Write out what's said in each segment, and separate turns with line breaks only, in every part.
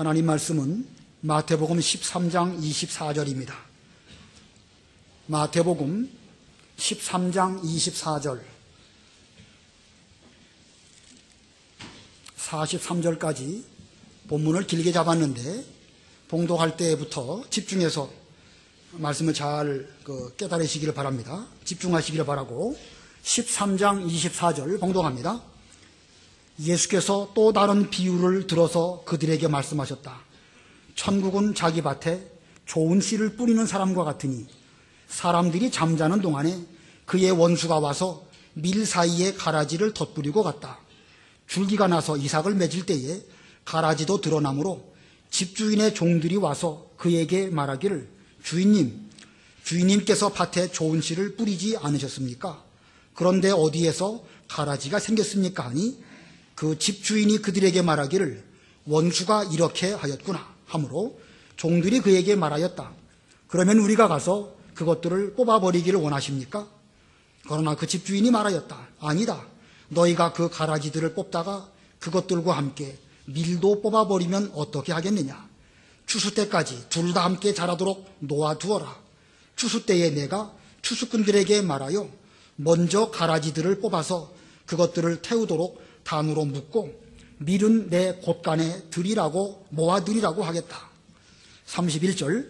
하나님 말씀은 마태복음 13장 24절입니다. 마태복음 13장 24절 43절까지 본문을 길게 잡았는데 봉독할 때부터 집중해서 말씀을 잘 깨달으시기를 바랍니다. 집중하시기를 바라고 13장 24절 봉독합니다. 예수께서 또 다른 비유를 들어서 그들에게 말씀하셨다. 천국은 자기 밭에 좋은 씨를 뿌리는 사람과 같으니 사람들이 잠자는 동안에 그의 원수가 와서 밀 사이에 가라지를 덧뿌리고 갔다. 줄기가 나서 이삭을 맺을 때에 가라지도 드러나므로 집주인의 종들이 와서 그에게 말하기를 주인님께서 밭에 좋은 씨를 뿌리지 않으셨습니까? 그런데 어디에서 가라지가 생겼습니까? 하니 그 집주인이 그들에게 말하기를 원수가 이렇게 하였구나 하므로 종들이 그에게 말하였다. 그러면 우리가 가서 그것들을 뽑아버리기를 원하십니까? 그러나 그 집주인이 말하였다. 아니다. 너희가 그 가라지들을 뽑다가 그것들과 함께 밀도 뽑아버리면 어떻게 하겠느냐? 추수 때까지 둘 다 함께 자라도록 놓아두어라. 추수 때에 내가 추수꾼들에게 말하여 먼저 가라지들을 뽑아서 그것들을 태우도록 단으로 묶고 밀은 내 곳간에 모아들이라고 하겠다. 31절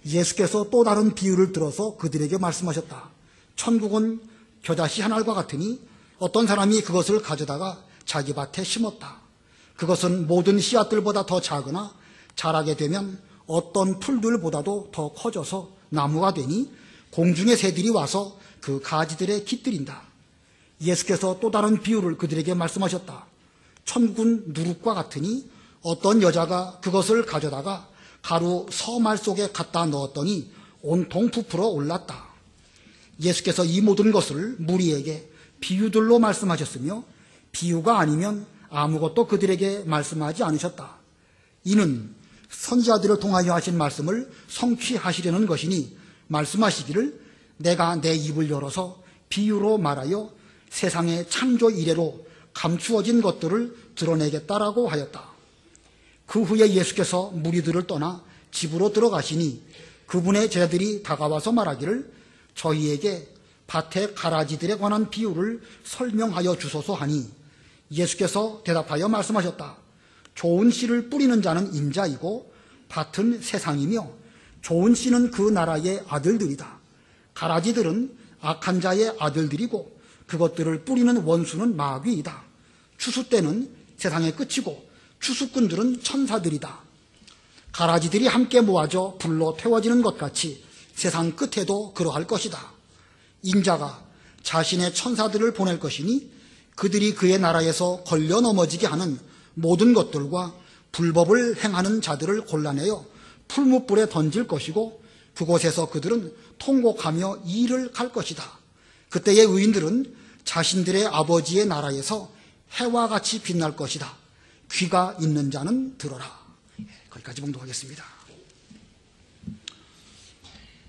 예수께서 또 다른 비유를 들어서 그들에게 말씀하셨다. 천국은 겨자씨 한 알과 같으니 어떤 사람이 그것을 가져다가 자기 밭에 심었다. 그것은 모든 씨앗들보다 더 작으나 자라게 되면 어떤 풀들보다도 더 커져서 나무가 되니 공중의 새들이 와서 그 가지들에 깃들인다. 예수께서 또 다른 비유를 그들에게 말씀하셨다. 천국은 누룩과 같으니 어떤 여자가 그것을 가져다가 가루 서말 속에 갖다 넣었더니 온통 부풀어 올랐다. 예수께서 이 모든 것을 무리에게 비유들로 말씀하셨으며 비유가 아니면 아무것도 그들에게 말씀하지 않으셨다. 이는 선지자들을 통하여 하신 말씀을 성취하시려는 것이니 말씀하시기를 내가 내 입을 열어서 비유로 말하여 세상의 창조 이래로 감추어진 것들을 드러내겠다라고 하였다. 그 후에 예수께서 무리들을 떠나 집으로 들어가시니 그분의 제자들이 다가와서 말하기를 저희에게 밭의 가라지들에 관한 비유를 설명하여 주소서 하니 예수께서 대답하여 말씀하셨다. 좋은 씨를 뿌리는 자는 인자이고 밭은 세상이며 좋은 씨는 그 나라의 아들들이다. 가라지들은 악한 자의 아들들이고 그것들을 뿌리는 원수는 마귀이다. 추수 때는 세상의 끝이고 추수꾼들은 천사들이다. 가라지들이 함께 모아져 불로 태워지는 것 같이 세상 끝에도 그러할 것이다. 인자가 자신의 천사들을 보낼 것이니 그들이 그의 나라에서 걸려 넘어지게 하는 모든 것들과 불법을 행하는 자들을 골라내어 풀무불에 던질 것이고 그곳에서 그들은 통곡하며 이를 갈 것이다. 그때의 의인들은 자신들의 아버지의 나라에서 해와 같이 빛날 것이다. 귀가 있는 자는 들어라. 거기까지 봉독하겠습니다.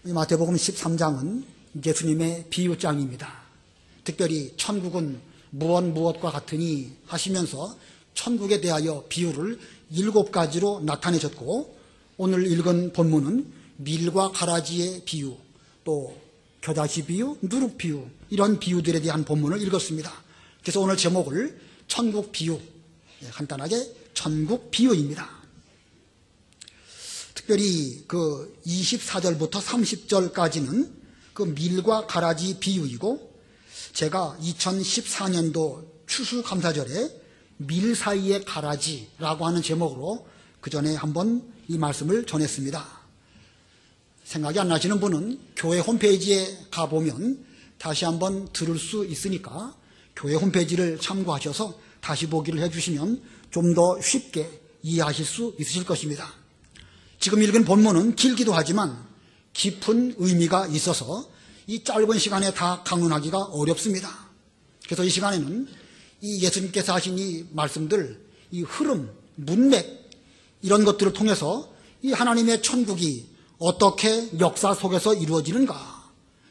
마태복음 13장은 예수님의 비유장입니다. 특별히 천국은 무엇과 같으니 하시면서 천국에 대하여 비유를 7가지로 나타내셨고 오늘 읽은 본문은 밀과 가라지의 비유, 또 겨자씨 비유, 누룩 비유 이런 비유들에 대한 본문을 읽었습니다. 그래서 오늘 제목을 천국 비유, 간단하게 천국 비유입니다. 특별히 그 24절부터 30절까지는 그 밀과 가라지 비유이고 제가 2014년도 추수감사절에 밀 사이의 가라지라고 하는 제목으로 그 전에 한번 이 말씀을 전했습니다. 생각이 안 나시는 분은 교회 홈페이지에 가보면 다시 한번 들을 수 있으니까 교회 홈페이지를 참고하셔서 다시 보기를 해주시면 좀 더 쉽게 이해하실 수 있으실 것입니다. 지금 읽은 본문은 길기도 하지만 깊은 의미가 있어서 이 짧은 시간에 다 강론하기가 어렵습니다. 그래서 이 시간에는 이 예수님께서 하신 이 말씀들, 이 흐름, 문맥 이런 것들을 통해서 이 하나님의 천국이 어떻게 역사 속에서 이루어지는가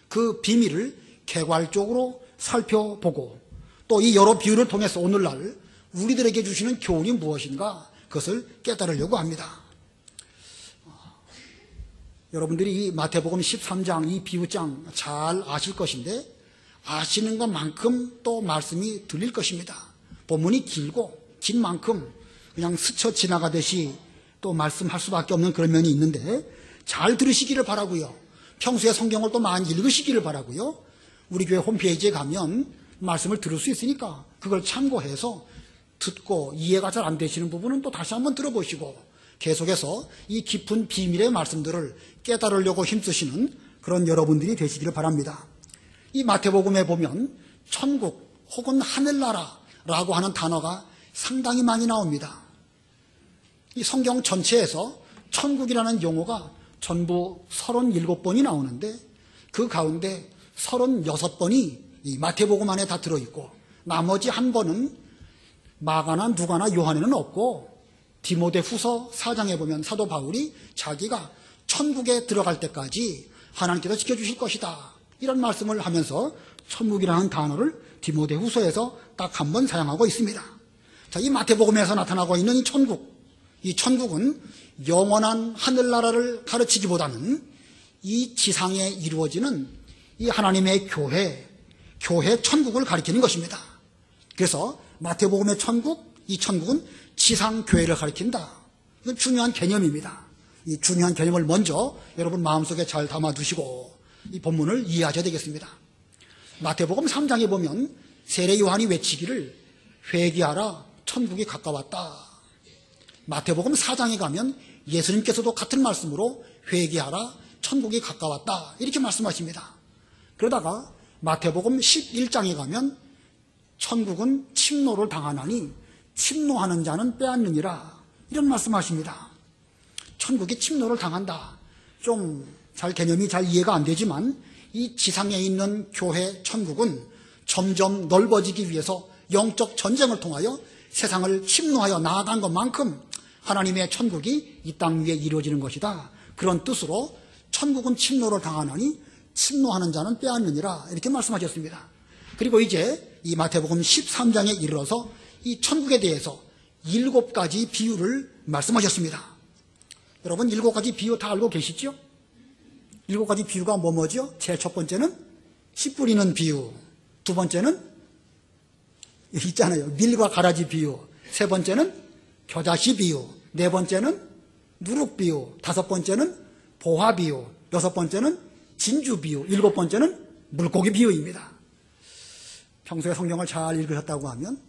그 비밀을 개괄적으로 살펴보고 또 이 여러 비유를 통해서 오늘날 우리들에게 주시는 교훈이 무엇인가 그것을 깨달으려고 합니다. 여러분들이 이 마태복음 13장 이 비유장 잘 아실 것인데 아시는 것만큼 또 말씀이 들릴 것입니다. 본문이 길고 긴 만큼 그냥 스쳐 지나가듯이 또 말씀할 수밖에 없는 그런 면이 있는데 잘 들으시기를 바라고요. 평소에 성경을 또 많이 읽으시기를 바라고요. 우리 교회 홈페이지에 가면 말씀을 들을 수 있으니까 그걸 참고해서 듣고 이해가 잘 안 되시는 부분은 또 다시 한번 들어보시고 계속해서 이 깊은 비밀의 말씀들을 깨달으려고 힘쓰시는 그런 여러분들이 되시기를 바랍니다. 이 마태복음에 보면 천국 혹은 하늘나라라고 하는 단어가 상당히 많이 나옵니다. 이 성경 전체에서 천국이라는 용어가 전부 37번이 나오는데 그 가운데 36번이 이 마태복음 안에 다 들어있고 나머지 한 번은 마가나 누가나 요한에는 없고 디모데후서 4장에 보면 사도 바울이 자기가 천국에 들어갈 때까지 하나님께서 지켜주실 것이다 이런 말씀을 하면서 천국이라는 단어를 디모데후서에서 딱 한 번 사용하고 있습니다. 자, 이 마태복음에서 나타나고 있는 이 천국은 영원한 하늘나라를 가르치기보다는 이 지상에 이루어지는 이 하나님의 교회 천국을 가리키는 것입니다. 그래서 마태복음의 천국, 이 천국은 지상교회를 가리킨다. 이건 중요한 개념입니다. 이 중요한 개념을 먼저 여러분 마음속에 잘 담아두시고 이 본문을 이해하셔야 되겠습니다. 마태복음 3장에 보면 세례 요한이 외치기를 회개하라 천국이 가까웠다. 마태복음 4장에 가면 예수님께서도 같은 말씀으로 회개하라 천국이 가까웠다 이렇게 말씀하십니다. 그러다가 마태복음 11장에 가면 천국은 침노를 당하나니 침노하는 자는 빼앗느니라 이런 말씀하십니다. 천국이 침노를 당한다. 좀 잘 개념이 잘 이해가 안 되지만 이 지상에 있는 교회 천국은 점점 넓어지기 위해서 영적 전쟁을 통하여 세상을 침노하여 나아간 것만큼 하나님의 천국이 이 땅 위에 이루어지는 것이다. 그런 뜻으로 천국은 침노를 당하나니 침노하는 자는 빼앗느니라 이렇게 말씀하셨습니다. 그리고 이제 이 마태복음 13장에 이르러서 이 천국에 대해서 7가지 비유를 말씀하셨습니다. 여러분 7가지 비유 다 알고 계시죠? 7가지 비유가 뭐죠? 제일 첫 번째는 씨 뿌리는 비유, 두 번째는 있잖아요. 밀과 가라지 비유, 세 번째는 겨자씨 비유, 네 번째는 누룩 비유, 다섯 번째는 보화 비유, 여섯 번째는 진주 비유, 일곱 번째는 물고기 비유입니다. 평소에 성경을 잘 읽으셨다고 하면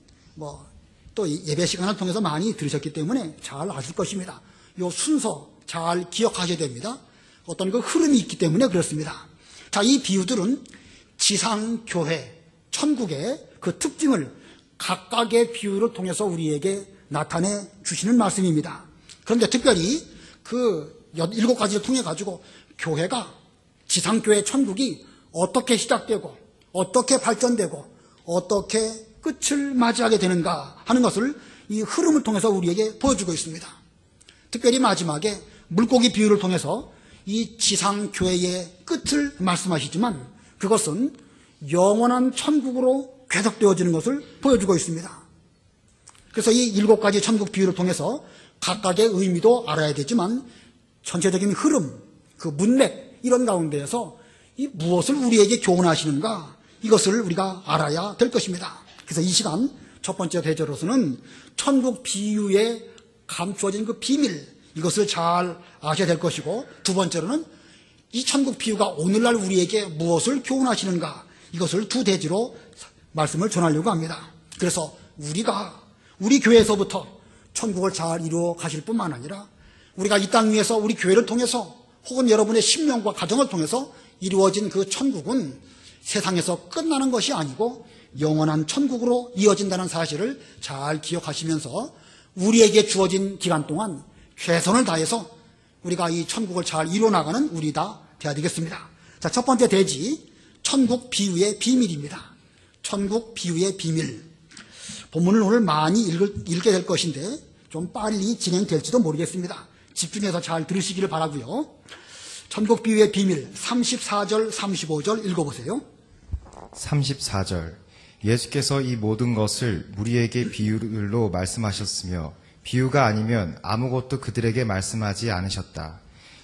또 예배 시간을 통해서 많이 들으셨기 때문에 잘 아실 것입니다. 이 순서 잘 기억하셔야 됩니다. 어떤 그 흐름이 있기 때문에 그렇습니다. 자, 이 비유들은 지상교회, 천국의 그 특징을 각각의 비유를 통해서 우리에게 나타내 주시는 말씀입니다. 그런데 특별히 그 7가지를 통해 가지고 교회가 지상교회 천국이 어떻게 시작되고 어떻게 발전되고 어떻게 끝을 맞이하게 되는가 하는 것을 이 흐름을 통해서 우리에게 보여주고 있습니다. 특별히 마지막에 물고기 비유를 통해서 이 지상교회의 끝을 말씀하시지만 그것은 영원한 천국으로 계속되어지는 것을 보여주고 있습니다. 그래서 이 7가지 천국 비유를 통해서 각각의 의미도 알아야 되지만 전체적인 흐름, 그 문맥 이런 가운데에서 이 무엇을 우리에게 교훈하시는가 이것을 우리가 알아야 될 것입니다. 그래서 이 시간 첫 번째 대제로서는 천국 비유에 감추어진 그 비밀 이것을 잘 아셔야 될 것이고 두 번째로는 이 천국 비유가 오늘날 우리에게 무엇을 교훈하시는가 이것을 두 대지로 말씀을 전하려고 합니다. 그래서 우리 교회에서부터 천국을 잘 이루어 가실 뿐만 아니라 우리가 이 땅 위에서 우리 교회를 통해서 혹은 여러분의 심령과 가정을 통해서 이루어진 그 천국은 세상에서 끝나는 것이 아니고 영원한 천국으로 이어진다는 사실을 잘 기억하시면서 우리에게 주어진 기간 동안 최선을 다해서 우리가 이 천국을 잘 이루어나가는 우리 다 되어야 되겠습니다. 자, 첫 번째 대지 천국 비유의 비밀입니다. 천국 비유의 비밀. 본문을 오늘 많이 읽게 될 것인데 좀 빨리 진행될지도 모르겠습니다. 집중해서 잘 들으시기를 바라고요. 천국 비유의 비밀 34절 35절 읽어보세요.
34절 예수께서 이 모든 것을 무리에게 비유로 말씀하셨으며 비유가 아니면 아무것도 그들에게 말씀하지 않으셨다.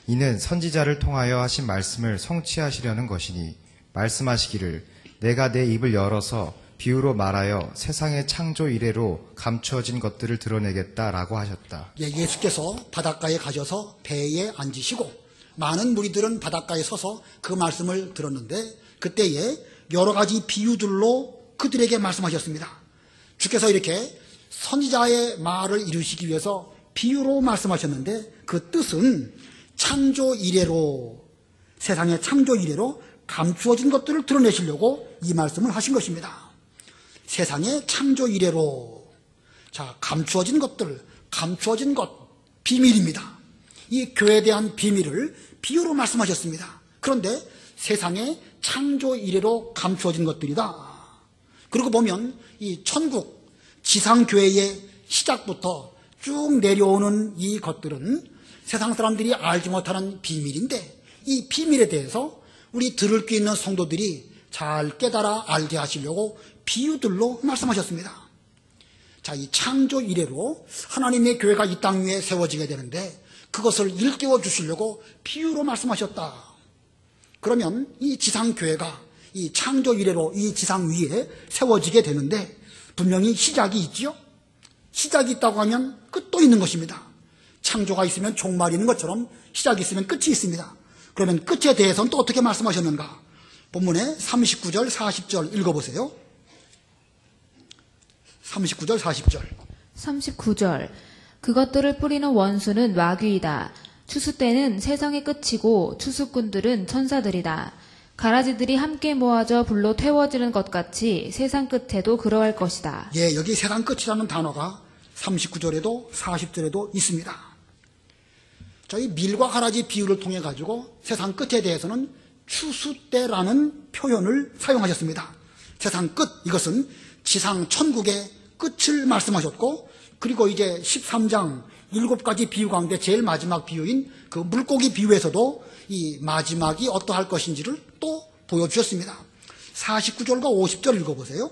이는 선지자를 통하여 하신 말씀을 성취하시려는 것이니 말씀하시기를 내가 내 입을 열어서 비유로 말하여 세상의 창조 이래로 감추어진 것들을 드러내겠다라고 하셨다.
예수께서 바닷가에 가셔서 배에 앉으시고 많은 무리들은 바닷가에 서서 그 말씀을 들었는데 그때에 여러 가지 비유들로 그들에게 말씀하셨습니다. 주께서 이렇게 선지자의 말을 이루시기 위해서 비유로 말씀하셨는데 그 뜻은 창조 이래로, 세상의 창조 이래로 감추어진 것들을 드러내시려고 이 말씀을 하신 것입니다. 세상의 창조 이래로, 자, 감추어진 것들, 감추어진 것, 비밀입니다. 이 교회에 대한 비밀을 비유로 말씀하셨습니다. 그런데 세상의 창조 이래로 감추어진 것들이다. 그리고 보면 이 천국, 지상교회의 시작부터 쭉 내려오는 이 것들은 세상 사람들이 알지 못하는 비밀인데 이 비밀에 대해서 우리 들을 귀 있는 성도들이 잘 깨달아 알게 하시려고 비유들로 말씀하셨습니다. 자, 이 창조 이래로 하나님의 교회가 이 땅 위에 세워지게 되는데 그것을 일깨워 주시려고 비유로 말씀하셨다. 그러면 이 지상교회가 이 창조 이래로 이 지상 위에 세워지게 되는데 분명히 시작이 있지요. 시작이 있다고 하면 끝도 있는 것입니다. 창조가 있으면 종말이 있는 것처럼 시작이 있으면 끝이 있습니다. 그러면 끝에 대해서는 또 어떻게 말씀하셨는가? 본문에 39절, 40절 읽어보세요. 39절, 40절.
39절. 그것들을 뿌리는 원수는 마귀이다. 추수 때는 세상의 끝이고 추수꾼들은 천사들이다. 가라지들이 함께 모아져 불로 태워지는 것 같이 세상 끝에도 그러할 것이다.
예, 여기 세상 끝이라는 단어가 39절에도 40절에도 있습니다. 저희 밀과 가라지 비유를 통해 가지고 세상 끝에 대해서는 추수 때라는 표현을 사용하셨습니다. 세상 끝, 이것은 지상 천국의 끝을 말씀하셨고, 그리고 이제 13장 7가지 비유 가운데 제일 마지막 비유인 그 물고기 비유에서도 이 마지막이 어떠할 것인지를 또 보여주셨습니다. 49절과 50절 읽어보세요.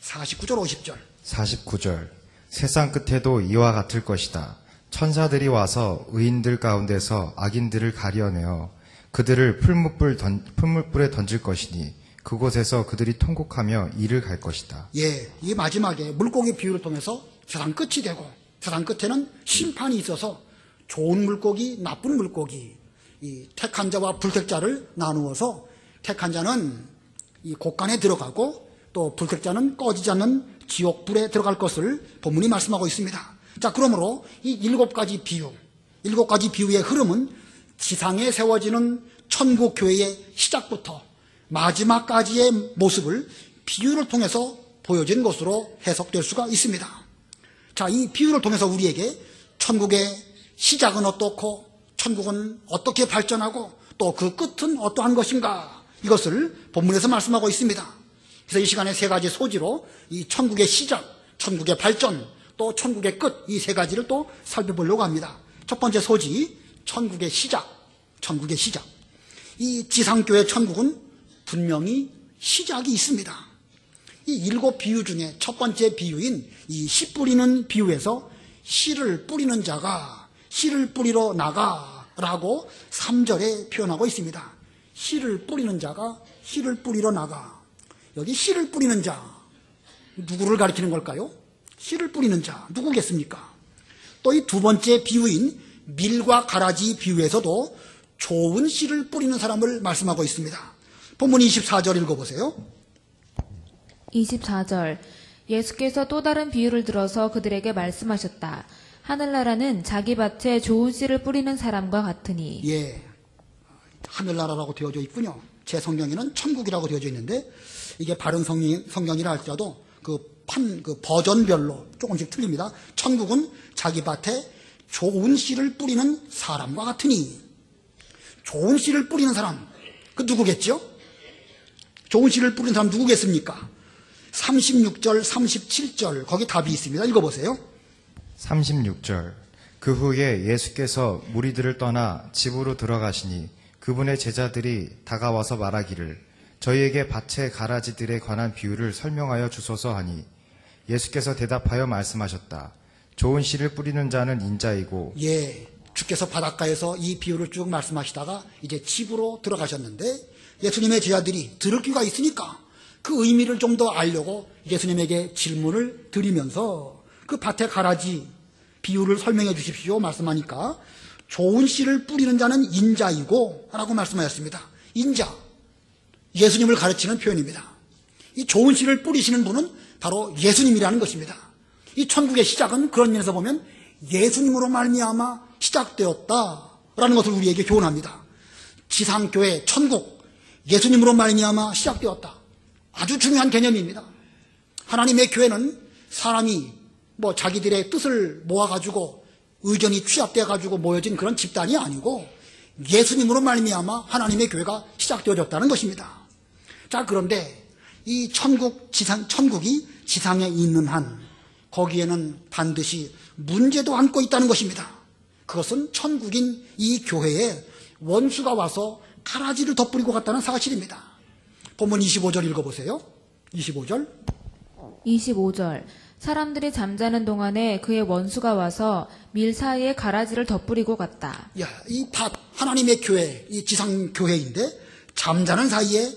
49절, 50절.
49절. 세상 끝에도 이와 같을 것이다. 천사들이 와서 의인들 가운데서 악인들을 가려내어 그들을 풀무불에 던질 것이니 그곳에서 그들이 통곡하며 이를 갈 것이다.
예, 이 마지막에 물고기 비유를 통해서 세상 끝이 되고 세상 끝에는 심판이 있어서 좋은 물고기, 나쁜 물고기, 이 택한 자와 불택자를 나누어서 택한 자는 이 곳간에 들어가고 또 불택자는 꺼지지 않는 지옥불에 들어갈 것을 본문이 말씀하고 있습니다. 자, 그러므로 이 7가지 비유의 흐름은 지상에 세워지는 천국 교회의 시작부터 마지막까지의 모습을 비유를 통해서 보여진 것으로 해석될 수가 있습니다. 자, 이 비유를 통해서 우리에게 천국의 시작은 어떻고 천국은 어떻게 발전하고 또 그 끝은 어떠한 것인가, 이것을 본문에서 말씀하고 있습니다. 그래서 이 시간에 3가지 소지로 이 천국의 시작, 천국의 발전, 또 천국의 끝, 이 3가지를 또 살펴보려고 합니다. 첫 번째 소지, 천국의 시작, 천국의 시작. 이 지상교회 천국은 분명히 시작이 있습니다. 이 7 비유 중에 첫 번째 비유인 이 씨 뿌리는 비유에서 씨를 뿌리는 자가 씨를 뿌리러 나가라고 3절에 표현하고 있습니다. 씨를 뿌리는 자가 씨를 뿌리러 나가. 여기 씨를 뿌리는 자, 누구를 가리키는 걸까요? 씨를 뿌리는 자, 누구겠습니까? 또 이 2번째 비유인 밀과 가라지 비유에서도 좋은 씨를 뿌리는 사람을 말씀하고 있습니다. 본문 24절 읽어보세요.
24절. 예수께서 또 다른 비유를 들어서 그들에게 말씀하셨다. 하늘나라는 자기 밭에 좋은 씨를 뿌리는 사람과 같으니.
예, 하늘나라라고 되어져 있군요. 제 성경에는 천국이라고 되어져 있는데 이게 바른 성경이라 할지라도 그 버전별로 조금씩 틀립니다. 천국은 자기 밭에 좋은 씨를 뿌리는 사람과 같으니. 좋은 씨를 뿌리는 사람, 그 누구겠죠? 좋은 씨를 뿌리는 사람 누구겠습니까? 36절, 37절 거기 답이 있습니다. 읽어보세요.
36절. 그 후에 예수께서 무리들을 떠나 집으로 들어가시니 그분의 제자들이 다가와서 말하기를 저희에게 밭의 가라지들에 관한 비유를 설명하여 주소서 하니 예수께서 대답하여 말씀하셨다. 좋은 씨를 뿌리는 자는 인자이고
예, 주께서 바닷가에서 이 비유를 쭉 말씀하시다가 이제 집으로 들어가셨는데 예수님의 제자들이 들을 귀가 있으니까 그 의미를 좀 더 알려고 예수님에게 질문을 드리면서 그 밭의 가라지 비유를 설명해 주십시오 말씀하니까 좋은 씨를 뿌리는 자는 인자이고 라고 말씀하셨습니다. 인자, 예수님을 가르치는 표현입니다. 이 좋은 씨를 뿌리시는 분은 바로 예수님이라는 것입니다. 이 천국의 시작은 그런 면에서 보면 예수님으로 말미암아 시작되었다라는 것을 우리에게 교훈합니다. 지상교회, 천국, 예수님으로 말미암아 시작되었다. 아주 중요한 개념입니다. 하나님의 교회는 사람이 자기들의 뜻을 모아가지고 의견이 취합돼가지고 모여진 그런 집단이 아니고 예수님으로 말미암아 하나님의 교회가 시작되어졌다는 것입니다. 자, 그런데 이 천국이 지상에 있는 한 거기에는 반드시 문제도 안고 있다는 것입니다. 그것은 천국인 이 교회에 원수가 와서 가라지를 덧뿌리고 갔다는 사실입니다. 본문 25절 읽어보세요. 25절.
25절. 사람들이 잠자는 동안에 그의 원수가 와서 밀 사이에 가라지를 덧뿌리고 갔다.
야, 이 밭, 하나님의 교회, 이 지상교회인데 잠자는 사이에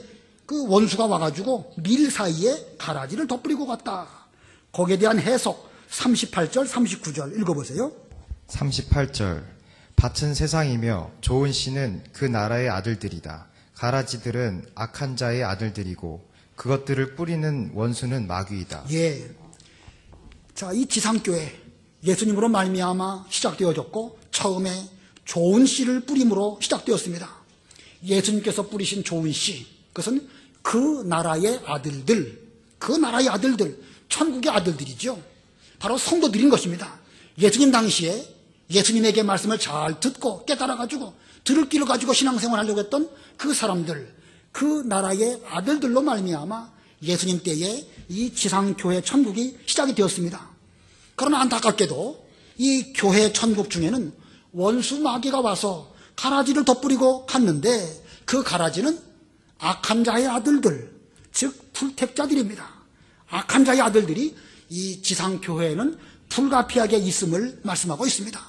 그 원수가 와가지고 밀 사이에 가라지를 덧뿌리고 갔다. 거기에 대한 해석 38절, 39절 읽어보세요.
38절 밭은 세상이며 좋은 씨는 그 나라의 아들들이다. 가라지들은 악한 자의 아들들이고 그것들을 뿌리는 원수는 마귀이다.
예. 자, 이 지상교회 예수님으로 말미암아 시작되어졌고 처음에 좋은 씨를 뿌림으로 시작되었습니다. 예수님께서 뿌리신 좋은 씨, 그것은 그 나라의 아들들, 천국의 아들들이죠. 바로 성도들인 것입니다. 예수님 당시에 예수님에게 말씀을 잘 듣고 깨달아가지고 들을 길을 가지고 신앙생활을 하려고 했던 그 사람들, 그 나라의 아들들로 말미암아 예수님 때에 이 지상교회 천국이 시작이 되었습니다. 그러나 안타깝게도 이 교회 천국 중에는 원수 마귀가 와서 가라지를 덧뿌리고 갔는데 그 가라지는 악한 자의 아들들, 즉 불택자들입니다. 악한 자의 아들들이 이 지상교회에는 불가피하게 있음을 말씀하고 있습니다.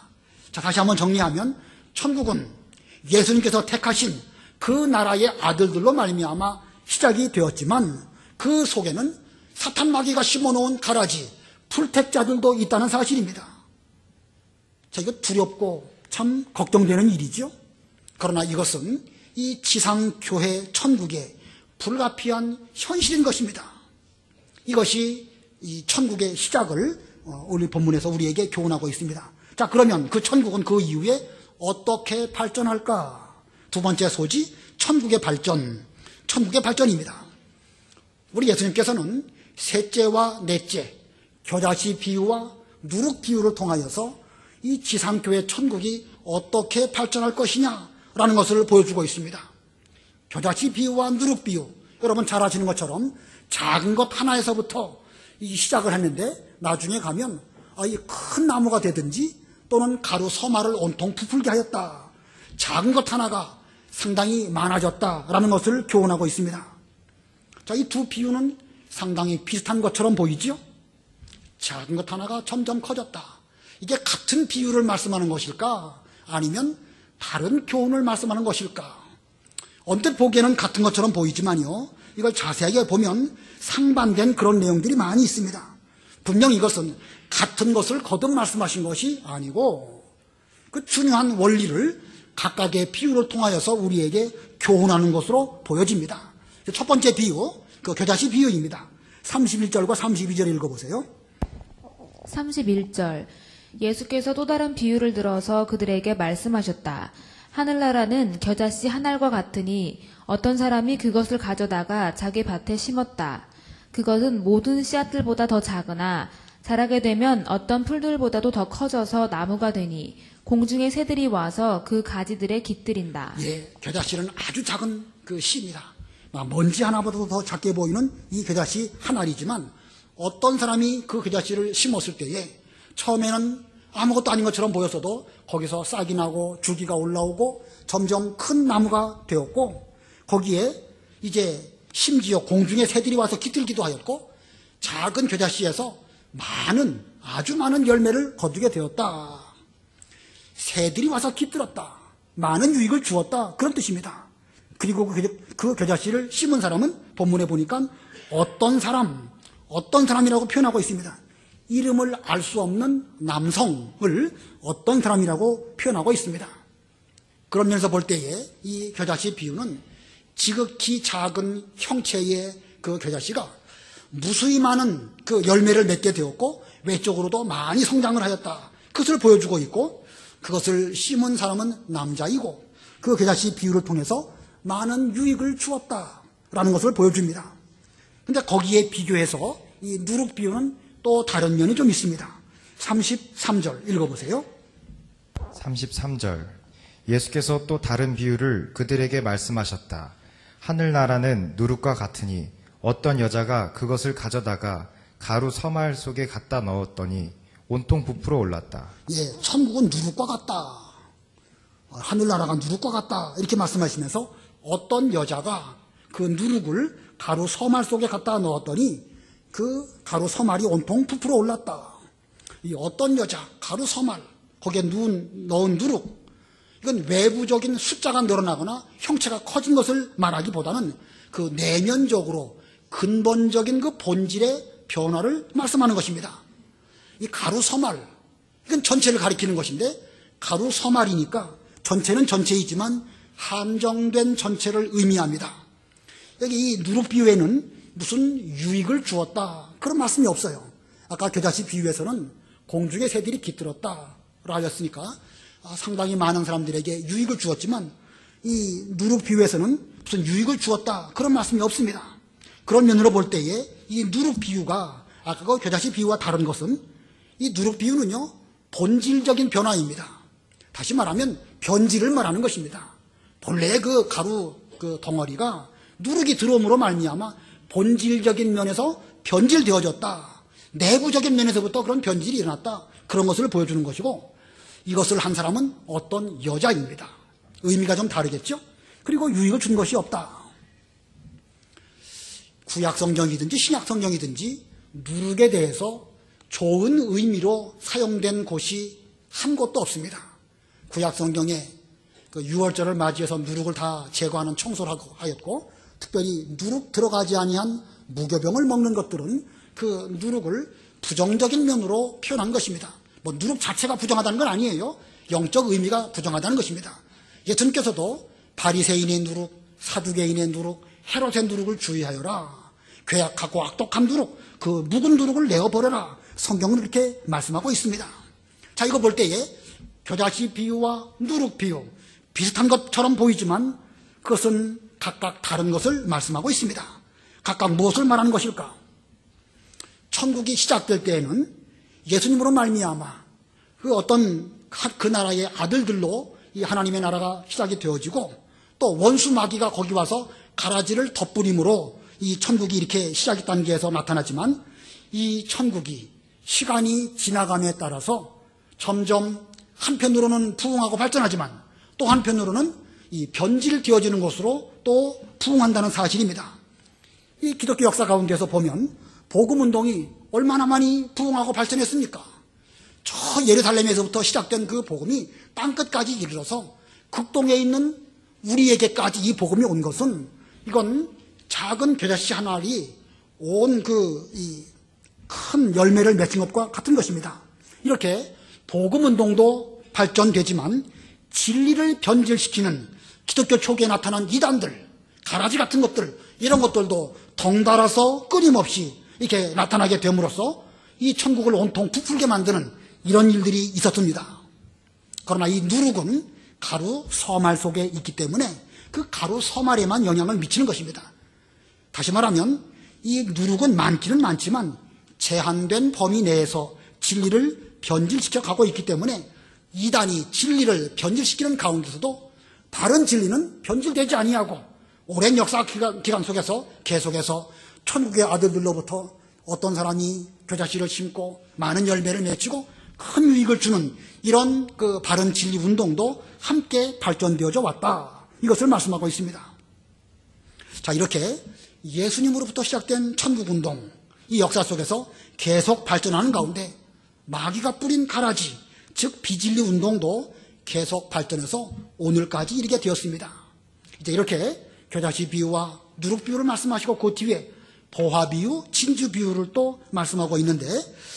자, 다시 한번 정리하면 천국은 예수님께서 택하신 그 나라의 아들들로 말미암아 시작이 되었지만 그 속에는 사탄 마귀가 심어놓은 가라지, 불택자들도 있다는 사실입니다. 자, 이거 두렵고 참 걱정되는 일이죠. 그러나 이것은 이 지상교회 천국의 불가피한 현실인 것입니다. 이것이 이 천국의 시작을 오늘 본문에서 우리에게 교훈하고 있습니다. 자, 그러면 그 천국은 그 이후에 어떻게 발전할까? 두 번째 소지, 천국의 발전입니다. 우리 예수님께서는 셋째와 넷째, 겨자씨 비유와 누룩 비유를 통하여서 이 지상교회 천국이 어떻게 발전할 것이냐라는 것을 보여주고 있습니다. 겨자씨 비유와 누룩 비유, 여러분 잘 아시는 것처럼 작은 것 하나에서부터 시작을 했는데 나중에 가면 이 큰 나무가 되든지 또는 가루 서말을 온통 부풀게 하였다. 작은 것 하나가 상당히 많아졌다라는 것을 교훈하고 있습니다. 자, 이 두 비유는 상당히 비슷한 것처럼 보이죠? 작은 것 하나가 점점 커졌다. 이게 같은 비유를 말씀하는 것일까? 아니면 다른 교훈을 말씀하는 것일까? 언뜻 보기에는 같은 것처럼 보이지만요, 이걸 자세하게 보면 상반된 그런 내용들이 많이 있습니다. 분명 이것은 같은 것을 거듭 말씀하신 것이 아니고 그 중요한 원리를 각각의 비유를 통하여서 우리에게 교훈하는 것으로 보여집니다. 첫 번째 비유, 그 겨자씨 비유입니다. 31절과 32절 읽어보세요.
31절. 예수께서 또 다른 비유를 들어서 그들에게 말씀하셨다. 하늘나라는 겨자씨 한 알과 같으니 어떤 사람이 그것을 가져다가 자기 밭에 심었다. 그것은 모든 씨앗들보다 더 작으나 자라게 되면 어떤 풀들보다도 더 커져서 나무가 되니 공중의 새들이 와서 그 가지들에 깃들인다.
예, 겨자씨는 아주 작은 그 씨입니다. 먼지 하나보다도 더 작게 보이는 이 겨자씨 한 알이지만 어떤 사람이 그 겨자씨를 심었을 때에 처음에는 아무것도 아닌 것처럼 보였어도 거기서 싹이 나고 줄기가 올라오고 점점 큰 나무가 되었고 거기에 이제 심지어 공중의 새들이 와서 깃들기도 하였고 작은 겨자씨에서 많은 아주 많은 열매를 거두게 되었다. 새들이 와서 깃들었다. 많은 유익을 주었다. 그런 뜻입니다. 그리고 그 겨자씨를 심은 사람은 본문에 보니까 어떤 사람이라고 표현하고 있습니다. 이름을 알 수 없는 남성을 어떤 사람이라고 표현하고 있습니다. 그런 면에서 볼 때에 이 겨자씨 비유는 지극히 작은 형체의 그 겨자씨가 무수히 많은 그 열매를 맺게 되었고 외적으로도 많이 성장을 하였다. 그것을 보여주고 있고 그것을 심은 사람은 남자이고 그 겨자씨 비유를 통해서 많은 유익을 주었다라는 것을 보여줍니다. 근데 거기에 비교해서 이 누룩 비유는 또 다른 면이 좀 있습니다. 33절 읽어보세요.
33절 예수께서 또 다른 비유를 그들에게 말씀하셨다. 하늘나라는 누룩과 같으니 어떤 여자가 그것을 가져다가 가루 서말 속에 갖다 넣었더니 온통 부풀어 올랐다.
예, 천국은 누룩과 같다. 하늘나라가 누룩과 같다. 이렇게 말씀하시면서 어떤 여자가 그 누룩을 가루 서말 속에 갖다 넣었더니 그 가루 서말이 온통 부풀어 올랐다. 이 어떤 여자, 가루 서말, 거기에 넣은 누룩, 이건 외부적인 숫자가 늘어나거나 형체가 커진 것을 말하기보다는 그 내면적으로 근본적인 그 본질의 변화를 말씀하는 것입니다. 이 가루 서말, 이건 전체를 가리키는 것인데 가루 서말이니까 전체는 전체이지만 한정된 전체를 의미합니다. 여기 이 누룩 비유에는 무슨 유익을 주었다 그런 말씀이 없어요. 아까 겨자씨 비유에서는 공중의 새들이 깃들었다 라였으니까 상당히 많은 사람들에게 유익을 주었지만 이 누룩 비유에서는 무슨 유익을 주었다 그런 말씀이 없습니다. 그런 면으로 볼 때에 이 누룩 비유가 아까 그 겨자씨 비유와 다른 것은 이 누룩 비유는요 본질적인 변화입니다. 다시 말하면 변질을 말하는 것입니다. 본래 그 가루 그 덩어리가 누룩이 들어옴으로 말미암아 본질적인 면에서 변질되어졌다. 내부적인 면에서부터 그런 변질이 일어났다. 그런 것을 보여주는 것이고 이것을 한 사람은 어떤 여자입니다. 의미가 좀 다르겠죠? 그리고 유익을 준 것이 없다. 구약성경이든지 신약성경이든지 누룩에 대해서 좋은 의미로 사용된 곳이 한 곳도 없습니다. 구약성경에 그 6월절을 맞이해서 누룩을 다 제거하는 청소를 하였고 특별히 누룩 들어가지 아니한 무교병을 먹는 것들은 그 누룩을 부정적인 면으로 표현한 것입니다. 뭐 누룩 자체가 부정하다는 건 아니에요. 영적 의미가 부정하다는 것입니다. 예수님께서도 바리새인의 누룩, 사두개인의 누룩, 헤롯의 누룩을 주의하여라. 괴악하고 악독한 누룩, 그 묵은 누룩을 내어버려라. 성경은 이렇게 말씀하고 있습니다. 자, 이거 볼 때에 겨자씨 비유와 누룩 비유 비슷한 것처럼 보이지만 그것은 각각 다른 것을 말씀하고 있습니다. 각각 무엇을 말하는 것일까? 천국이 시작될 때에는 예수님으로 말미암아 그 어떤 그 나라의 아들들로 이 하나님의 나라가 시작이 되어지고 또 원수 마귀가 거기 와서 가라지를 덧부림으로 이 천국이 이렇게 시작이 단계에서 나타나지만 이 천국이 시간이 지나감에 따라서 점점 한편으로는 부흥하고 발전하지만 또 한편으로는 이 변질되어지는 것으로 또 부흥한다는 사실입니다. 이 기독교 역사 가운데서 보면 복음운동이 얼마나 많이 부흥하고 발전했습니까? 저 예루살렘에서부터 시작된 그 복음이 땅끝까지 이르러서 극동에 있는 우리에게까지 이 복음이 온 것은 이건 작은 겨자씨 한 알이 온 이 큰 열매를 맺은 것과 같은 것입니다. 이렇게 복음운동도 발전되지만 진리를 변질시키는 기독교 초기에 나타난 이단들, 가라지 같은 것들 이런 것들도 덩달아서 끊임없이 이렇게 나타나게 됨으로써 이 천국을 온통 부풀게 만드는 이런 일들이 있었습니다. 그러나 이 누룩은 가루 서말 속에 있기 때문에 그 가루 서말에만 영향을 미치는 것입니다. 다시 말하면 이 누룩은 많기는 많지만 제한된 범위 내에서 진리를 변질시켜 가고 있기 때문에 이단이 진리를 변질시키는 가운데서도 바른 진리는 변질되지 아니하고 오랜 역사 기간 속에서 계속해서 천국의 아들들로부터 어떤 사람이 겨자씨를 심고 많은 열매를 맺히고 큰 유익을 주는 이런 그 바른 진리 운동도 함께 발전되어져 왔다. 이것을 말씀하고 있습니다. 자, 이렇게 예수님으로부터 시작된 천국 운동, 이 역사 속에서 계속 발전하는 가운데 마귀가 뿌린 가라지, 즉 비진리 운동도 계속 발전해서 오늘까지 이르게 되었습니다. 이제 이렇게 겨자씨 비유와 누룩 비유를 말씀하시고 그 뒤에 보화 비유, 진주 비유를 또 말씀하고 있는데,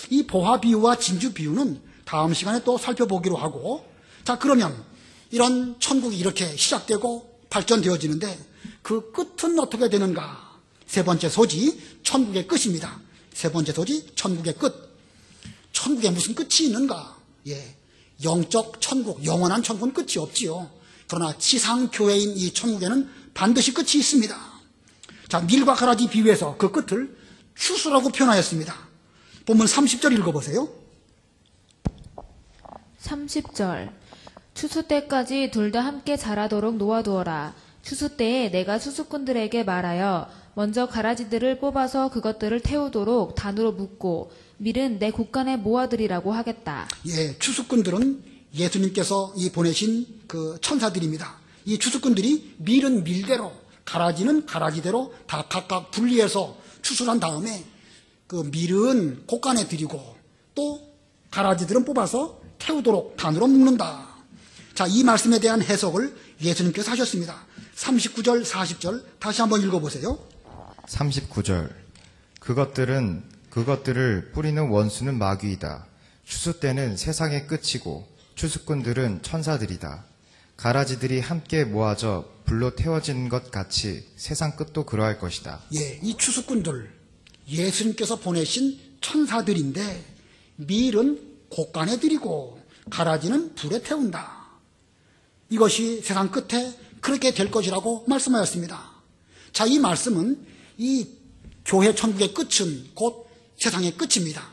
이 보화 비유와 진주 비유는 다음 시간에 또 살펴보기로 하고, 자, 그러면 이런 천국이 이렇게 시작되고 발전되어지는데 그 끝은 어떻게 되는가? 세 번째 소지, 천국의 끝입니다. 세 번째 소지, 천국의 끝. 천국에 무슨 끝이 있는가? 예, 영적 천국, 영원한 천국은 끝이 없지요. 그러나 지상교회인 이 천국에는 반드시 끝이 있습니다. 자, 밀과 가라지 비유해서 그 끝을 추수라고 표현하였습니다. 본문 30절 읽어보세요.
30절 추수 때까지 둘 다 함께 자라도록 놓아두어라. 추수 때에 내가 추수꾼들에게 말하여 먼저 가라지들을 뽑아서 그것들을 태우도록 단으로 묶고 밀은 내 곳간에 모아들이라고 하겠다.
예, 추수꾼들은 예수님께서 보내신 그 천사들입니다. 이 추수꾼들이 밀은 밀대로, 가라지는 가라지대로 다 각각 분리해서 추수한 다음에 그 밀은 곳간에 들이고 또 가라지들은 뽑아서 태우도록 단으로 묶는다. 자, 이 말씀에 대한 해석을 예수님께서 하셨습니다. 39절, 40절 다시 한번 읽어보세요.
39절 그것들을 뿌리는 원수는 마귀이다. 추수 때는 세상의 끝이고 추수꾼들은 천사들이다. 가라지들이 함께 모아져 불로 태워진 것 같이 세상 끝도 그러할 것이다.
예, 이 추수꾼들 예수님께서 보내신 천사들인데 밀은 곳간에 들이고 가라지는 불에 태운다. 이것이 세상 끝에 그렇게 될 것이라고 말씀하였습니다. 자, 이 말씀은 이 교회 천국의 끝은 곧 세상의 끝입니다.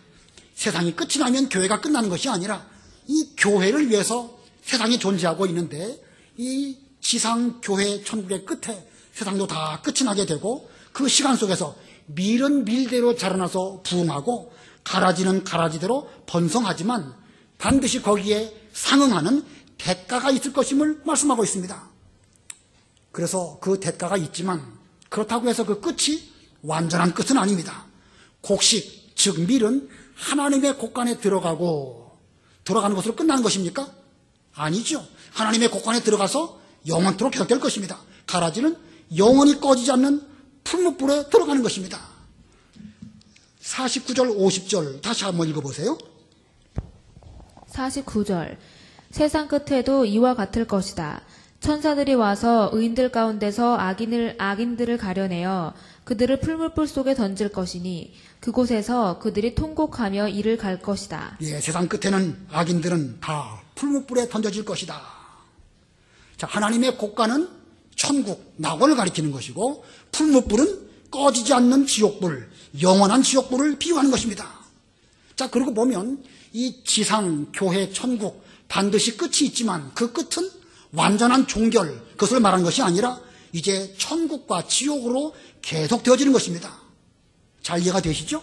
세상이 끝이 나면 교회가 끝나는 것이 아니라 이 교회를 위해서 세상이 존재하고 있는데 이 지상 교회 천국의 끝에 세상도 다 끝이 나게 되고 그 시간 속에서 밀은 밀대로 자라나서 부흥하고 가라지는 가라지대로 번성하지만 반드시 거기에 상응하는 대가가 있을 것임을 말씀하고 있습니다. 그래서 그 대가가 있지만 그렇다고 해서 그 끝이 완전한 끝은 아닙니다. 곡식, 즉 밀은 하나님의 곳간에 들어가는 것으로 끝나는 것입니까? 아니죠. 하나님의 곳간에 들어가서 영원토록 계속될 것입니다. 가라지는 영원히 꺼지지 않는 풀무불에 들어가는 것입니다. 49절, 50절 다시 한번 읽어보세요.
49절 세상 끝에도 이와 같을 것이다. 천사들이 와서 의인들 가운데서 악인들을 가려내어 그들을 풀물불 속에 던질 것이니 그곳에서 그들이 통곡하며 이를 갈 것이다.
예, 세상 끝에는 악인들은 다 풀무불에 던져질 것이다. 자, 하나님의 곳간은 천국, 낙원을 가리키는 것이고 풀무불은 꺼지지 않는 지옥불, 영원한 지옥불을 비유하는 것입니다. 자, 그러고 보면 이 지상, 교회, 천국 반드시 끝이 있지만 그 끝은 완전한 종결, 그것을 말하는 것이 아니라 이제 천국과 지옥으로 계속 되어지는 것입니다. 잘 이해가 되시죠?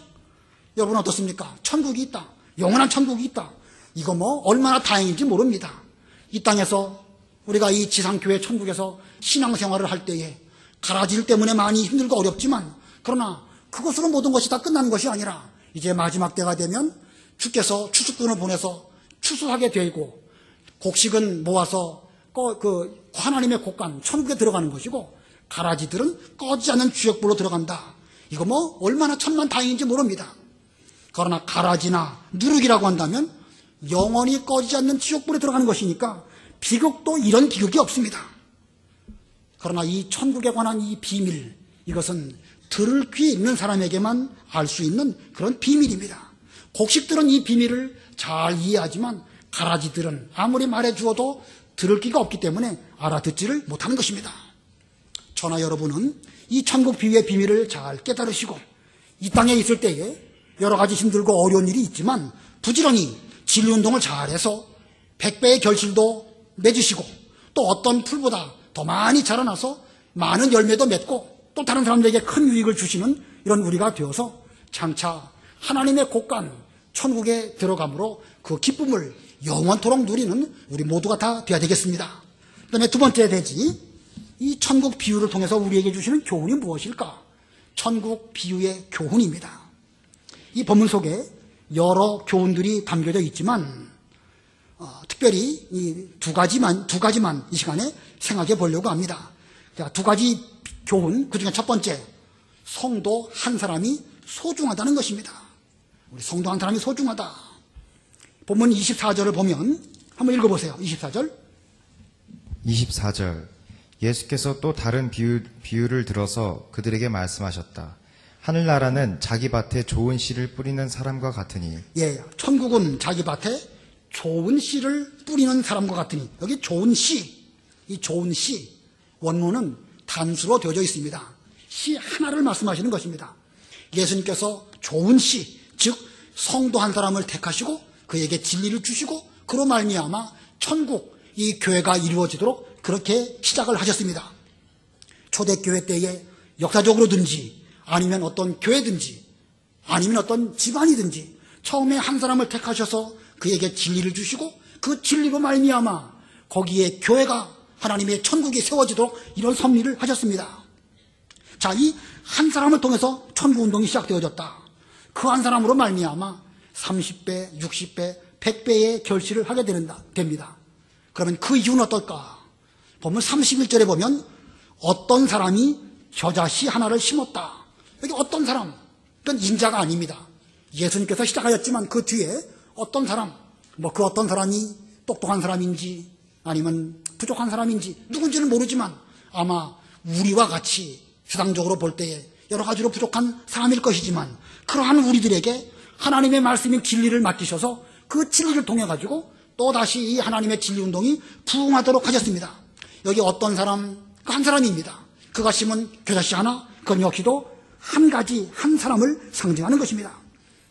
여러분 어떻습니까? 천국이 있다. 영원한 천국이 있다. 이거 뭐 얼마나 다행인지 모릅니다. 이 땅에서 우리가 이 지상교회 천국에서 신앙생활을 할 때에 가라질 때문에 많이 힘들고 어렵지만 그러나 그것으로 모든 것이 다 끝나는 것이 아니라 이제 마지막 때가 되면 주께서 추수꾼을 보내서 추수하게 되고 곡식은 모아서 그 하나님의 곳간 천국에 들어가는 것이고 가라지들은 꺼지지 않는 지옥불로 들어간다. 이거 뭐 얼마나 천만다행인지 모릅니다. 그러나 가라지나 누룩이라고 한다면 영원히 꺼지지 않는 지옥불에 들어가는 것이니까 비극도 이런 비극이 없습니다. 그러나 이 천국에 관한 이 비밀, 이것은 들을 귀 있는 사람에게만 알 수 있는 그런 비밀입니다. 곡식들은 이 비밀을 잘 이해하지만 가라지들은 아무리 말해주어도 들을 귀가 없기 때문에 알아듣지를 못하는 것입니다. 저나 여러분은 이 천국 비유의 비밀을 잘 깨달으시고 이 땅에 있을 때에 여러 가지 힘들고 어려운 일이 있지만 부지런히 진리운동을 잘해서 100배의 결실도 맺으시고 또 어떤 풀보다 더 많이 자라나서 많은 열매도 맺고 또 다른 사람들에게 큰 유익을 주시는 이런 우리가 되어서 장차 하나님의 곳간 천국에 들어감으로 그 기쁨을 영원토록 누리는 우리 모두가 다 되어야 되겠습니다. 그 다음에 두 번째 대지, 이 천국 비유를 통해서 우리에게 주시는 교훈이 무엇일까? 천국 비유의 교훈입니다. 이 본문 속에 여러 교훈들이 담겨져 있지만 특별히 이 두 가지만 이 시간에 생각해 보려고 합니다. 자, 두 가지 교훈, 그 중에 첫 번째, 성도 한 사람이 소중하다는 것입니다. 우리 성도 한 사람이 소중하다. 본문 24절을 보면 한번 읽어보세요. 24절.
24절. 예수께서 또 다른 비유를 들어서 그들에게 말씀하셨다. 하늘나라는 자기 밭에 좋은 씨를 뿌리는 사람과 같으니.
예, 천국은 자기 밭에 좋은 씨를 뿌리는 사람과 같으니. 여기 좋은 씨, 이 좋은 씨, 원문은 단수로 되어져 있습니다. 씨 하나를 말씀하시는 것입니다. 예수님께서 좋은 씨, 즉 성도 한 사람을 택하시고 그에게 진리를 주시고 그로 말미암아 천국, 이 교회가 이루어지도록 그렇게 시작을 하셨습니다. 초대교회 때에 역사적으로든지 아니면 어떤 교회든지 아니면 어떤 집안이든지 처음에 한 사람을 택하셔서 그에게 진리를 주시고 그 진리로 말미암아 거기에 교회가 하나님의 천국이 세워지도록 이런 섭리를 하셨습니다. 자, 이 한 사람을 통해서 천국운동이 시작되어졌다. 그 한 사람으로 말미암아 30배, 60배, 100배의 결실을 하게 됩니다. 그러면 그 이유는 어떨까? 보면 31절에 보면 어떤 사람이 겨자씨 하나를 심었다. 여기 어떤 사람, 그건 인자가 아닙니다. 예수님께서 시작하였지만 그 뒤에 어떤 사람, 그 어떤 사람이 똑똑한 사람인지 아니면 부족한 사람인지 누군지는 모르지만 아마 우리와 같이 세상적으로 볼 때에 여러 가지로 부족한 사람일 것이지만 그러한 우리들에게 하나님의 말씀인 진리를 맡기셔서 그 진리를 통해 가지고 또다시 이 하나님의 진리 운동이 부흥하도록 하셨습니다. 여기 어떤 사람, 그 한 사람입니다. 그가 심은 겨자씨 하나, 그건 역시도 한 가지 한 사람을 상징하는 것입니다.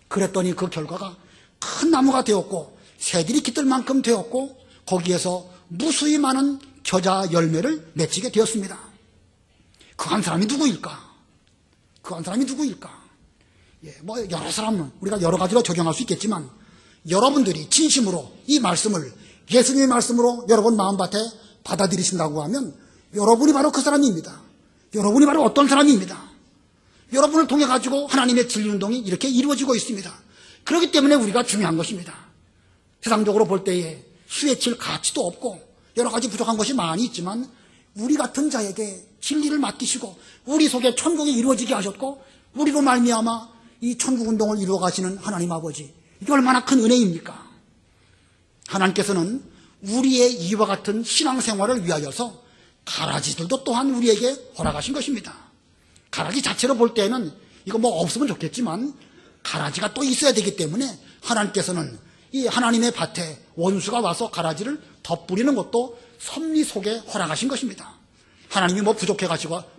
그랬더니 그 결과가 큰 나무가 되었고 새들이 깃들 만큼 되었고 거기에서 무수히 많은 겨자 열매를 맺히게 되었습니다. 그 한 사람이 누구일까? 그 한 사람이 누구일까? 예, 여러 사람은 우리가 여러 가지로 적용할 수 있겠지만 여러분들이 진심으로 이 말씀을 예수님의 말씀으로 여러분 마음밭에 받아들이신다고 하면 여러분이 바로 그 사람입니다. 여러분이 바로 어떤 사람입니다. 여러분을 통해 가지고 하나님의 진리운동이 이렇게 이루어지고 있습니다. 그렇기 때문에 우리가 중요한 것입니다. 세상적으로 볼 때에 수에 칠 가치도 없고 여러 가지 부족한 것이 많이 있지만 우리 같은 자에게 진리를 맡기시고 우리 속에 천국이 이루어지게 하셨고 우리로 말미암아 이 천국운동을 이루어 가시는 하나님 아버지, 이게 얼마나 큰 은혜입니까? 하나님께서는 우리의 이와 같은 신앙생활을 위하여서 가라지들도 또한 우리에게 허락하신 것입니다. 가라지 자체로 볼 때는 이거 없으면 좋겠지만 가라지가 또 있어야 되기 때문에 하나님께서는 이 하나님의 밭에 원수가 와서 가라지를 덧뿌리는 것도 섭리 속에 허락하신 것입니다. 하나님이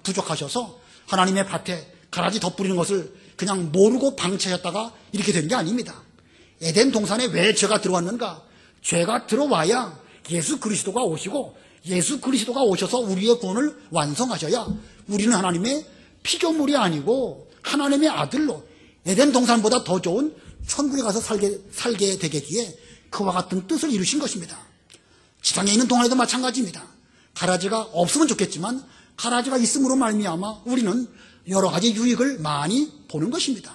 부족하셔서 하나님의 밭에 가라지 덧뿌리는 것을 그냥 모르고 방치했다가 이렇게 된 게 아닙니다. 에덴 동산에 왜 죄가 들어왔는가? 죄가 들어와야 예수 그리스도가 오시고 예수 그리스도가 오셔서 우리의 구원을 완성하셔야 우리는 하나님의 피조물이 아니고 하나님의 아들로 에덴 동산보다 더 좋은 천국에 가서 살게 되기에 그와 같은 뜻을 이루신 것입니다. 지상에 있는 동안에도 마찬가지입니다. 가라지가 없으면 좋겠지만 가라지가 있음으로 말미암아 우리는 여러 가지 유익을 많이 보는 것입니다.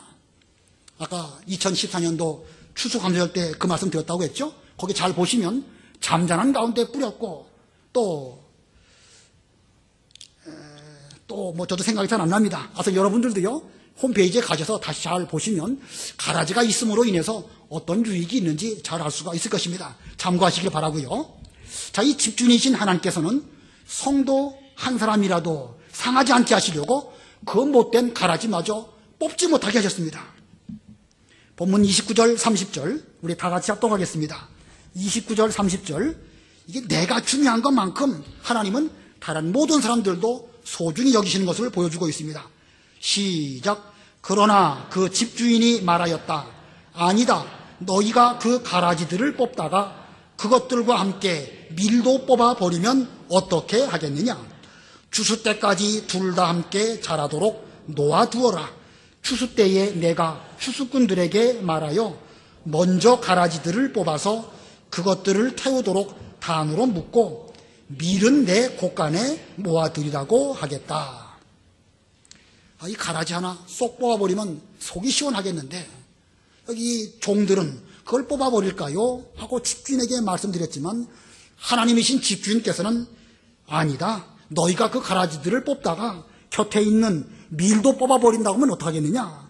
아까 2014년도 추수감사절 때 그 말씀 드렸다고 했죠? 거기 잘 보시면 잠자는 가운데 뿌렸고 또 저도 생각이 잘 안 납니다. 그래서 여러분들도요, 홈페이지에 가셔서 다시 잘 보시면 가라지가 있음으로 인해서 어떤 유익이 있는지 잘 알 수가 있을 것입니다. 참고하시길 바라고요. 자, 이 집주인이신 하나님께서는 성도 한 사람이라도 상하지 않게 하시려고 그 못된 가라지마저 뽑지 못하게 하셨습니다. 본문 29절, 30절 우리 다 같이 합독하겠습니다. 29절, 30절 이게 내가 중요한 것만큼 하나님은 다른 모든 사람들도 소중히 여기시는 것을 보여주고 있습니다. 시작. 그러나 그 집주인이 말하였다. 아니다. 너희가 그 가라지들을 뽑다가 그것들과 함께 밀도 뽑아버리면 어떻게 하겠느냐. 추수 때까지 둘 다 함께 자라도록 놓아두어라. 추수 때에 내가 추수꾼들에게 말하여 먼저 가라지들을 뽑아서 그것들을 태우도록 단으로 묶고 밀은 내 곳간에 모아들이라고 하겠다. 이 가라지 하나 쏙 뽑아버리면 속이 시원하겠는데 이 종들은 그걸 뽑아버릴까요? 하고 집주인에게 말씀드렸지만 하나님이신 집주인께서는 아니다. 너희가 그 가라지들을 뽑다가 곁에 있는 밀도 뽑아버린다고 하면 어떡하겠느냐?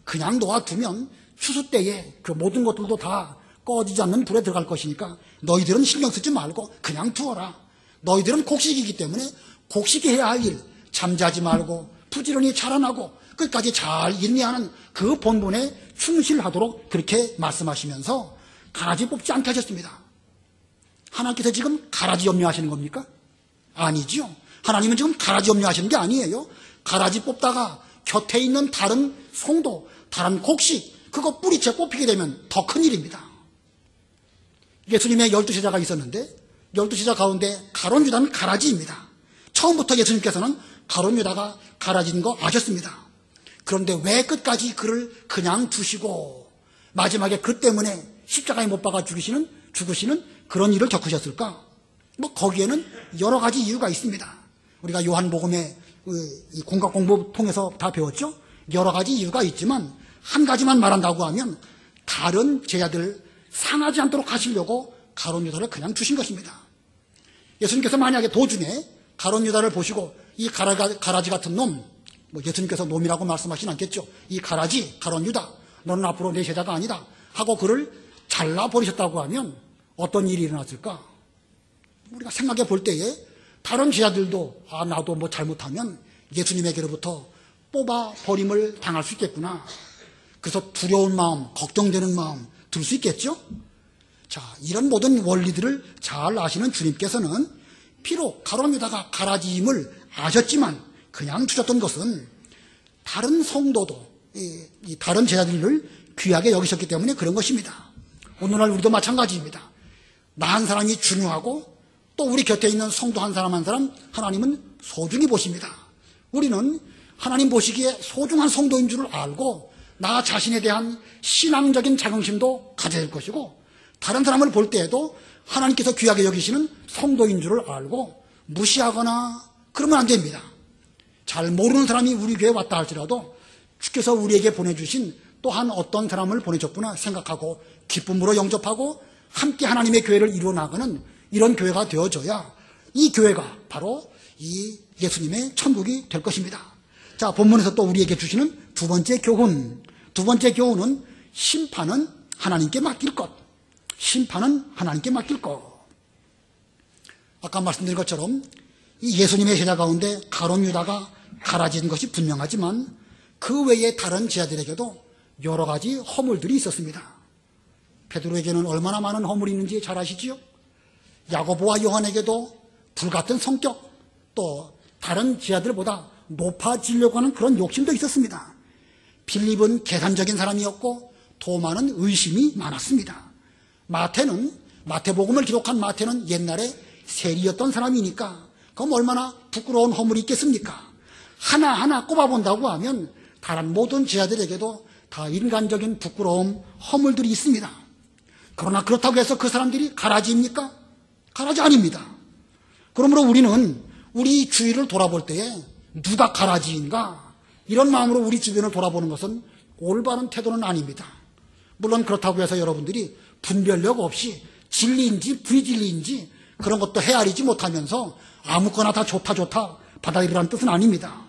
그냥 놓아두면 추수 때에 그 모든 것들도 다 꺼지지 않는 불에 들어갈 것이니까 너희들은 신경 쓰지 말고 그냥 두어라. 너희들은 곡식이기 때문에 곡식해야 할 일, 잠자지 말고 부지런히 자라나고 끝까지 잘 인내하는 그 본분에 충실하도록 그렇게 말씀하시면서 가라지 뽑지 않게 하셨습니다. 하나님께서 지금 가라지 염려하시는 겁니까? 아니지요. 하나님은 지금 가라지 염려하시는 게 아니에요. 가라지 뽑다가 곁에 있는 다른 송도, 다른 곡식, 그거 뿌리채 뽑히게 되면 더 큰 일입니다. 예수님의 12제자가 있었는데 12제자 가운데 가룟 유다는 가라지입니다. 처음부터 예수님께서는 가룟 유다가 가라지인 거 아셨습니다. 그런데 왜 끝까지 그를 그냥 두시고 마지막에 그 때문에 십자가에 못 박아 죽으시는 그런 일을 겪으셨을까? 거기에는 여러 가지 이유가 있습니다. 우리가 요한복음의 이 공각 공부 통해서 다 배웠죠? 여러 가지 이유가 있지만 한 가지만 말한다고 하면 다른 제자들 상하지 않도록 하시려고 가룟 유다를 그냥 두신 것입니다. 예수님께서 만약에 도중에 가룟 유다를 보시고 이 가라지 같은 놈, 예수님께서 놈이라고 말씀하시진 않겠죠. 이 가라지, 가룟 유다, 너는 앞으로 내 제자가 아니다 하고 그를 잘라버리셨다고 하면 어떤 일이 일어났을까? 우리가 생각해 볼 때에 다른 제자들도 나도 잘못하면 예수님에게로부터 뽑아버림을 당할 수 있겠구나. 그래서 두려운 마음, 걱정되는 마음 들 수 있겠죠? 자, 이런 모든 원리들을 잘 아시는 주님께서는 비록 가룟 유다가 가라지임을 아셨지만 그냥 두셨던 것은 다른 성도도 이 다른 제자들을 귀하게 여기셨기 때문에 그런 것입니다. 오늘날 우리도 마찬가지입니다. 나 한 사람이 중요하고 또 우리 곁에 있는 성도 한 사람 한 사람 하나님은 소중히 보십니다. 우리는 하나님 보시기에 소중한 성도인 줄을 알고 나 자신에 대한 신앙적인 자긍심도 가져야 될 것이고 다른 사람을 볼 때에도 하나님께서 귀하게 여기시는 성도인 줄을 알고 무시하거나 그러면 안 됩니다. 잘 모르는 사람이 우리 교회에 왔다 할지라도 주께서 우리에게 보내주신 또한 어떤 사람을 보내줬구나 생각하고 기쁨으로 영접하고 함께 하나님의 교회를 이루어 나가는 이런 교회가 되어져야 이 교회가 바로 이 예수님의 천국이 될 것입니다. 자, 본문에서 또 우리에게 주시는 두 번째 교훈. 두 번째 교훈은 심판은 하나님께 맡길 것. 심판은 하나님께 맡길 것. 아까 말씀드린 것처럼 이 예수님의 제자 가운데 가룟 유다가 가라진 것이 분명하지만 그 외에 다른 제자들에게도 여러 가지 허물들이 있었습니다. 베드로에게는 얼마나 많은 허물이 있는지 잘 아시지요? 야고보와 요한에게도 불같은 성격, 또 다른 제자들보다 높아지려고 하는 그런 욕심도 있었습니다. 빌립은 계산적인 사람이었고 도마는 의심이 많았습니다. 마태복음을 기록한 마태는 옛날에 세리였던 사람이니까 그럼 얼마나 부끄러운 허물이 있겠습니까? 하나하나 꼽아본다고 하면 다른 모든 제자들에게도 다 인간적인 부끄러움, 허물들이 있습니다. 그러나 그렇다고 해서 그 사람들이 가라지입니까? 가라지 아닙니다. 그러므로 우리는 우리 주위를 돌아볼 때에 누가 가라지인가? 이런 마음으로 우리 주변을 돌아보는 것은 올바른 태도는 아닙니다. 물론 그렇다고 해서 여러분들이 분별력 없이 진리인지 불진리인지 그런 것도 헤아리지 못하면서 아무거나 다 좋다 받아들이라는 뜻은 아닙니다.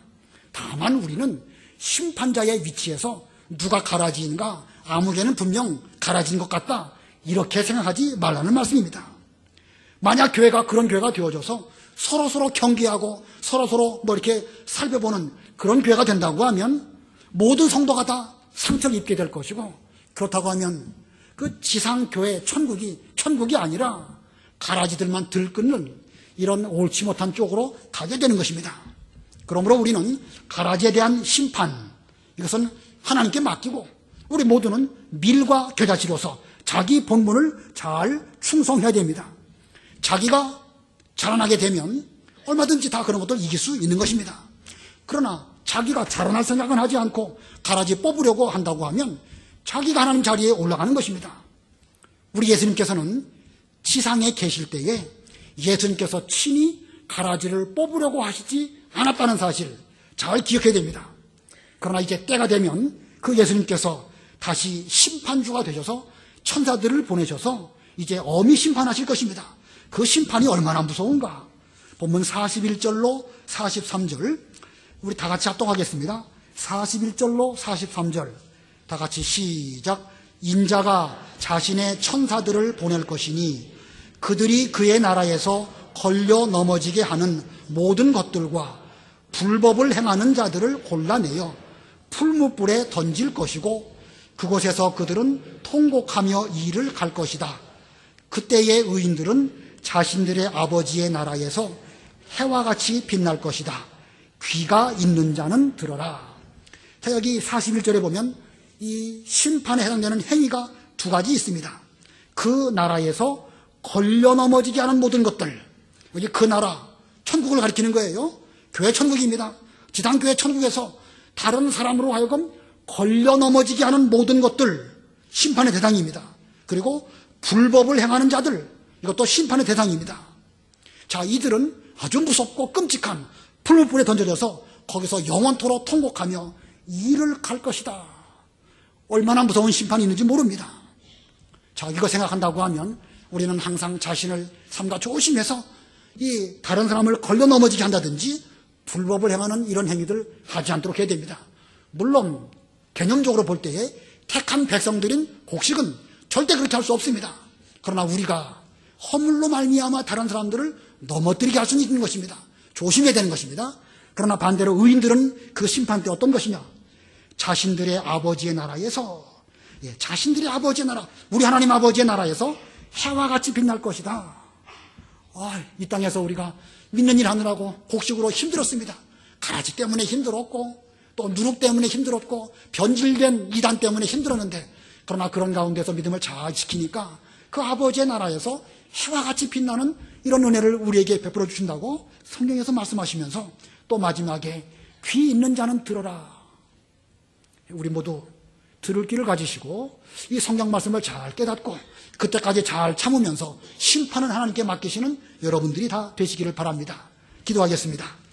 다만 우리는 심판자의 위치에서 누가 가라지인가? 아무개는 분명 가라진 것 같다. 이렇게 생각하지 말라는 말씀입니다. 만약 교회가 그런 교회가 되어져서 서로서로 경계하고 서로서로 이렇게 살펴보는 그런 교회가 된다고 하면 모든 성도가 다 상처를 입게 될 것이고 그렇다고 하면 그 지상교회 천국이 아니라 가라지들만 들끓는 이런 옳지 못한 쪽으로 가게 되는 것입니다. 그러므로 우리는 가라지에 대한 심판 이것은 하나님께 맡기고 우리 모두는 밀과 겨자씨로서 자기 본분을 잘 충성해야 됩니다. 자기가 자라나게 되면 얼마든지 다 그런 것들 이길 수 있는 것입니다. 그러나 자기가 자라날 생각은 하지 않고 가라지 뽑으려고 한다고 하면 자기가 하나님 자리에 올라가는 것입니다. 우리 예수님께서는 지상에 계실 때에 예수님께서 친히 가라지를 뽑으려고 하시지 않았다는 사실 잘 기억해야 됩니다. 그러나 이제 때가 되면 그 예수님께서 다시 심판주가 되셔서 천사들을 보내셔서 이제 엄히 심판하실 것입니다. 그 심판이 얼마나 무서운가. 본문 41절로 43절 우리 다 같이 합독하겠습니다. 41절로 43절 다 같이 시작. 인자가 자신의 천사들을 보낼 것이니 그들이 그의 나라에서 걸려 넘어지게 하는 모든 것들과 불법을 행하는 자들을 골라내어 풀무불에 던질 것이고 그곳에서 그들은 통곡하며 이를 갈 것이다. 그때의 의인들은 자신들의 아버지의 나라에서 해와 같이 빛날 것이다. 귀가 있는 자는 들어라. 자, 여기 41절에 보면 이 심판에 해당되는 행위가 두 가지 있습니다. 그 나라에서 걸려 넘어지게 하는 모든 것들. 여기 그 나라, 천국을 가리키는 거예요. 교회 천국입니다. 지상교회 천국에서 다른 사람으로 하여금 걸려 넘어지게 하는 모든 것들, 심판의 대상입니다. 그리고 불법을 행하는 자들, 이것도 심판의 대상입니다. 자, 이들은 아주 무섭고 끔찍한 풀무불에 던져져서 거기서 영원토록 통곡하며 이를 갈 것이다. 얼마나 무서운 심판이 있는지 모릅니다. 자, 이거 생각한다고 하면 우리는 항상 자신을 삼가 조심해서 이 다른 사람을 걸려 넘어지게 한다든지 불법을 행하는 이런 행위들 하지 않도록 해야 됩니다. 물론 개념적으로 볼 때에 택한 백성들인 곡식은 절대 그렇게 할 수 없습니다. 그러나 우리가 허물로 말미암아 다른 사람들을 넘어뜨리게 할 수는 있는 것입니다. 조심해야 되는 것입니다. 그러나 반대로 의인들은 그 심판 때 어떤 것이냐? 자신들의 아버지의 나라에서, 자신들의 아버지의 나라, 우리 하나님 아버지의 나라에서 해와 같이 빛날 것이다. 이 땅에서 우리가 믿는 일 하느라고 곡식으로 힘들었습니다. 가라지 때문에 힘들었고 또 누룩 때문에 힘들었고 변질된 이단 때문에 힘들었는데, 그러나 그런 가운데서 믿음을 잘 지키니까 그 아버지의 나라에서 해와 같이 빛나는 이런 은혜를 우리에게 베풀어 주신다고 성경에서 말씀하시면서 또 마지막에 귀 있는 자는 들어라. 우리 모두 들을 귀를 가지시고 이 성경 말씀을 잘 깨닫고 그때까지 잘 참으면서 심판은 하나님께 맡기시는 여러분들이 다 되시기를 바랍니다. 기도하겠습니다.